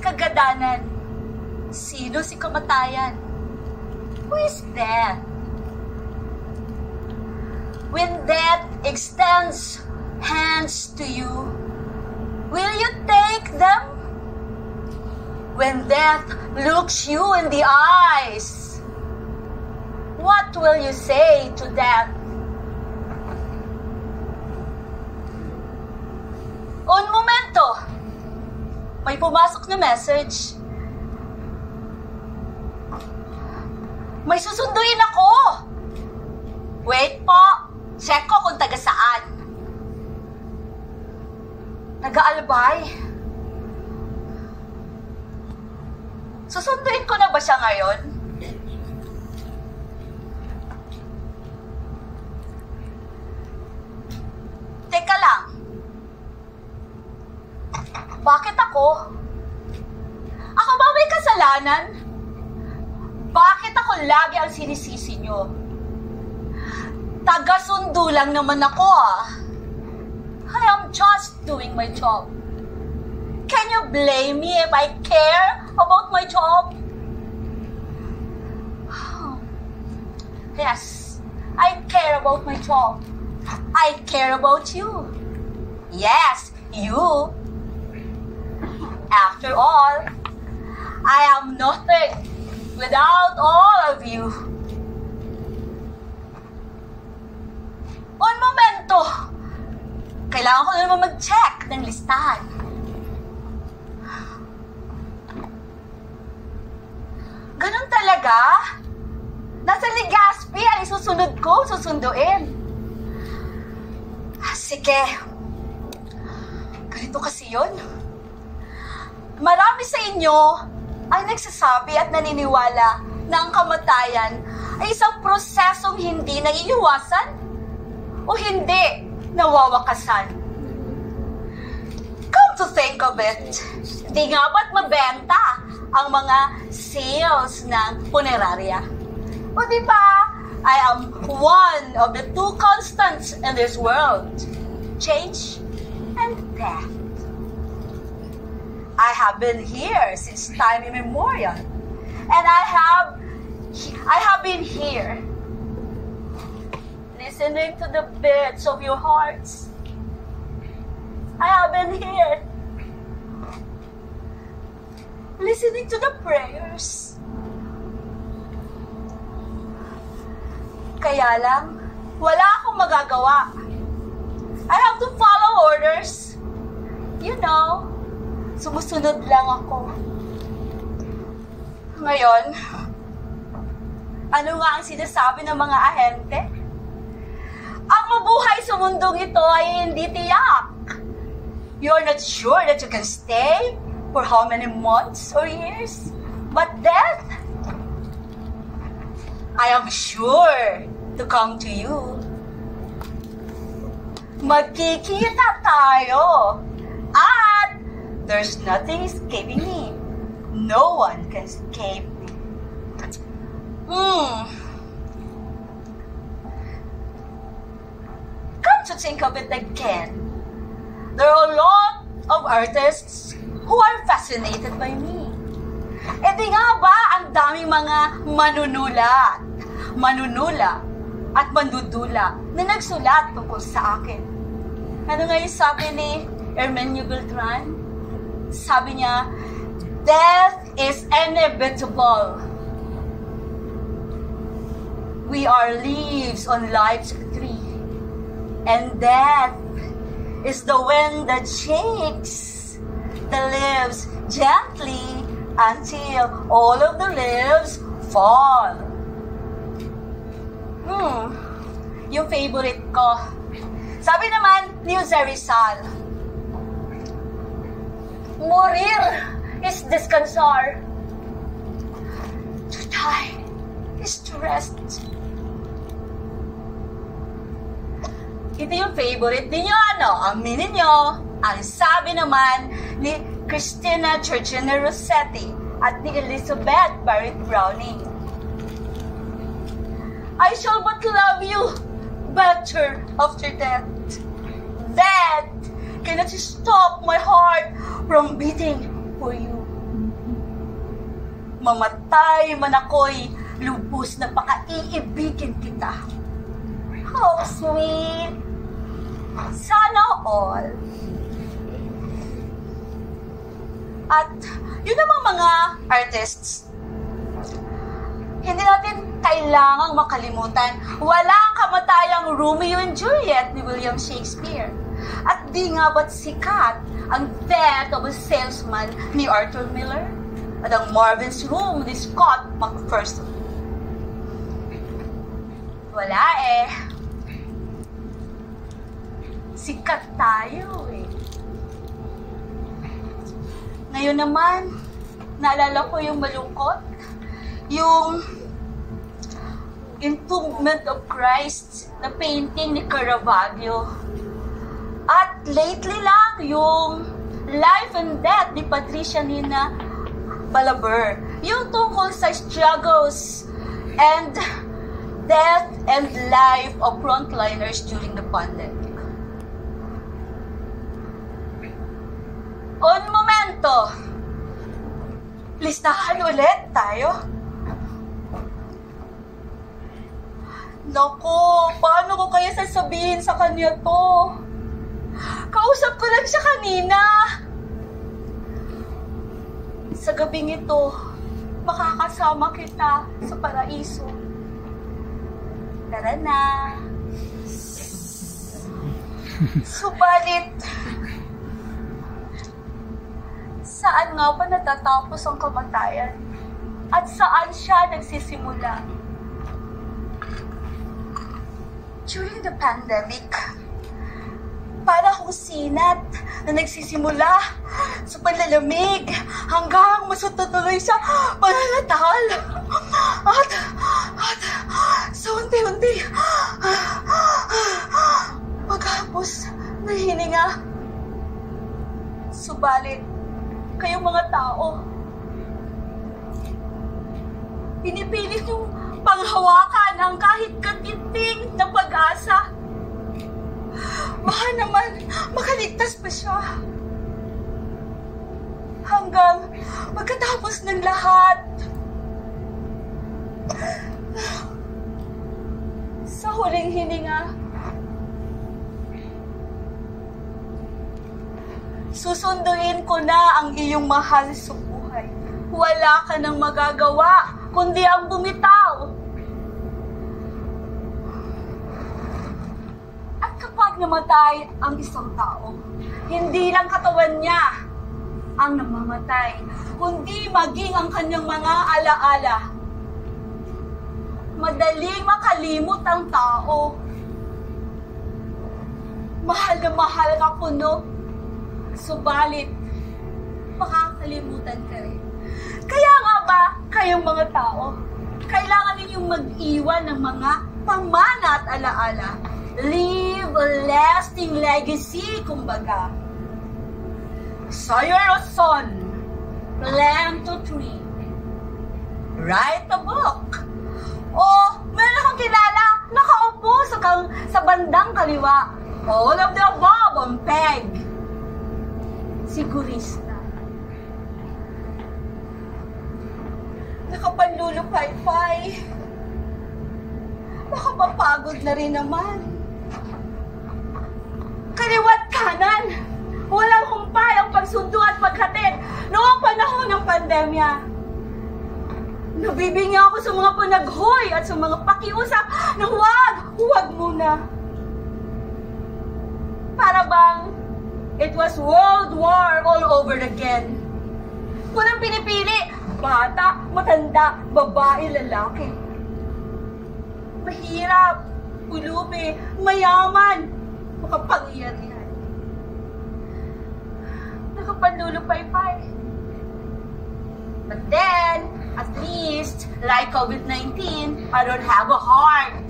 kagadanan? Sino si kamatayan? Who is death? When death extends hands to you, will you take them? When death looks you in the eyes, what will you say to death? Un momento! May pumasok na message. May susunduin ako! Wait po! Check ko kung taga saan. Taga-Albay? Susunduin ko na ba siya ngayon? Teka lang. Bakit ako? Ako ba may kasalanan? Bakit ako lagi ang sinisisi nyo? Taga-sundo lang naman ako I am just doing my job. Can you blame me if I care about my job? Yes, I care about my job. I care about you. Yes, you. After all, I am nothing without all of you. Un momento! Kailangan ko na naman mag-check ng listahan. Ganun talaga? Nasa Legazpi ang isusunod ko, susunduin. Sige. Ganito kasi yun. Marami sa inyo ay nagsasabi at naniniwala na ang kamatayan ay isang prosesong hindi naiiwasan o hindi nawawakasan. Come to think of it, di nga ba't mabenta ang mga sales ng punerarya? O di ba, I am one of the two constants in this world, change and death. I have been here since time immemorial, and I have been here, listening to the beats of your hearts. I have been here, listening to the prayers. Kaya lang, wala akong magagawa. I have to follow orders. You know, sumusunod lang ako. Ngayon, ano nga ang sinasabi ng mga ahente? Ang mabuhay sa mundong ito ay hindi tiyak. You're not sure that you can stay for how many months or years. But death, I am sure to come to you. Magkikita tayo. At there's nothing escaping me. No one can escape me. Come to think of it again, there are a lot of artists who are fascinated by me. E di nga ba ang daming mga manunula at mandudula na nagsulat tungkol sa akin? Ano nga yung sabi ni Hermenio Beltran? Sabi niya, death is inevitable. We are leaves on life's tree. And death is the wind that shakes the leaves gently until all of the leaves fall. Yung favorite ko. Sabi naman ni Jose Rizal, morir is descansar. To die is to rest. Ito yung favorite ninyo, aminin nyo. Ang sabi naman ni Christina Georgina Rossetti at ni Elizabeth Barrett Browning, I shall but love you better after death. Death cannot stop my heart from beating for you Mamatay man ako'y lubos na pakaiibigin kita. Oh, sweet. Sana all. At yun namang mga artists, hindi natin kailangang makalimutan, walang kamatayang Romeo and Juliet ni William Shakespeare. At di nga ba't sikat ang Death of a Salesman ni Arthur Miller? At ang Marvin's Room ni Scott McPherson? Wala eh. Sikat tayo eh. Ngayon naman, naalala ko yung malungkot, yung Entombment of Christ na painting ni Caravaggio. At lately lang, yung Life and Death ni Patricia Nina Balaber. Yung tungkol sa struggles and death and life of frontliners during the pandemic. On momento, listahan ulit tayo. Naku, paano ko kaya sasabihin sa kanya to? Kausap ko lang siya kanina. Sa gabing ito, makakasama kita sa paraiso. Tara na. Subalit, saan nga ba natatapos ang kamatayan? At saan siya nagsisimula? During the pandemic, para akong sinat na nagsisimula sa panlalamig hanggang masututuloy sa pananatal. At sa unti-unti, maghapos na hininga. Subalit, kayong mga tao, pinipilit yung panghawakan ang kahit katinting na pag-asa. Baka naman makaligtas pa siya. Hanggang pagkatapos ng lahat, sa huling hininga, susunduin ko na ang iyong mahal sa buhay. Wala ka nang magagawa, kundi ang bumitaw. At kapag namatay ang isang tao, hindi lang katawan niya ang namamatay, kundi maging ang kanyang mga alaala. Madaling makalimot ang tao. Mahal na mahal ka puno. Subalit, makakalimutan ka rin. Kaya nga ba, kayong mga tao, kailangan ninyong mag-iwan ng mga pamana at alaala. Leave a lasting legacy, kumbaga. Sire a son, plant a tree, write a book. O, meron akong kilala, nakaupo sa bandang kaliwa. All of the above on peg. Sigurista. Nakapanlulupay-pay. Baka mapagod na rin naman. Kaliwat kanan, walang humpay ang pagsundo at paghatid noong panahon ng pandemya. Nabibingi ako sa mga panaghoy at sa mga pakiusap na huwag muna. Para bang it was World War all over again. Walang pinipili, bata, matanda, babae, lalaki. Mahirap, ulubi, mayaman, makapangyarihan. Nakapanlulupay-pay. But then, at least, like COVID-19, I don't have a heart.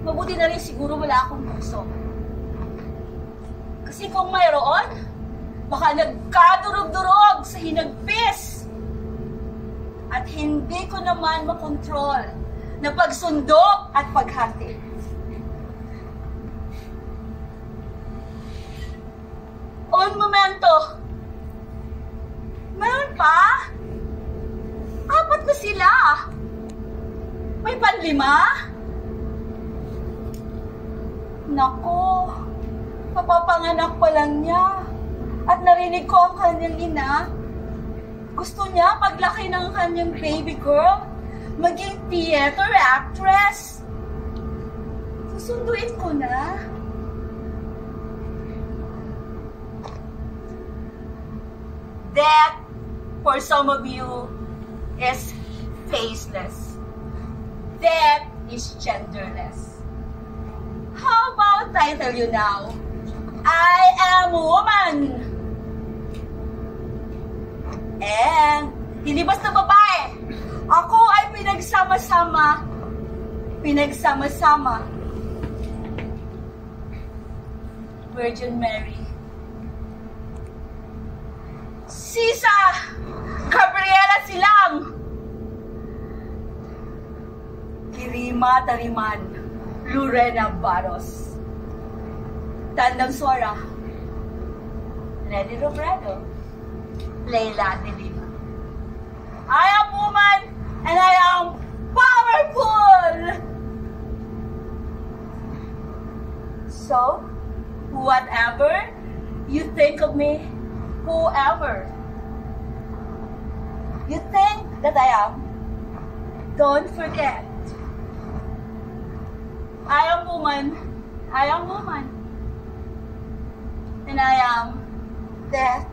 Mabuti na rin siguro wala akong puso. Kasi kung mayroon, baka nagkadurog-durog sa hinagpis. At hindi ko naman makontrol na pagsundo at paghati. On momento, Meron pa? 4 na sila. May panlima? Nako, kapapanganak pa lang niya. At narinig ko ang kanyang ina. Gusto niya paglaki ng kanyang baby girl, maging theater actress. Susunduin ko na. That, for some of you, is faceless. That is genderless. How about I tell you now, I am a woman. And, hindi basta babae. Ako ay pinagsama-sama. Virgin Mary. Sisa Gabriela Silang. Kirima Tariman. Lorena Barros. Tandang Suara. Lenny Robredo. Leila de Lima. I am woman and I am powerful! So, whatever you think of me, whoever you think that I am, don't forget. I am woman. And I am death.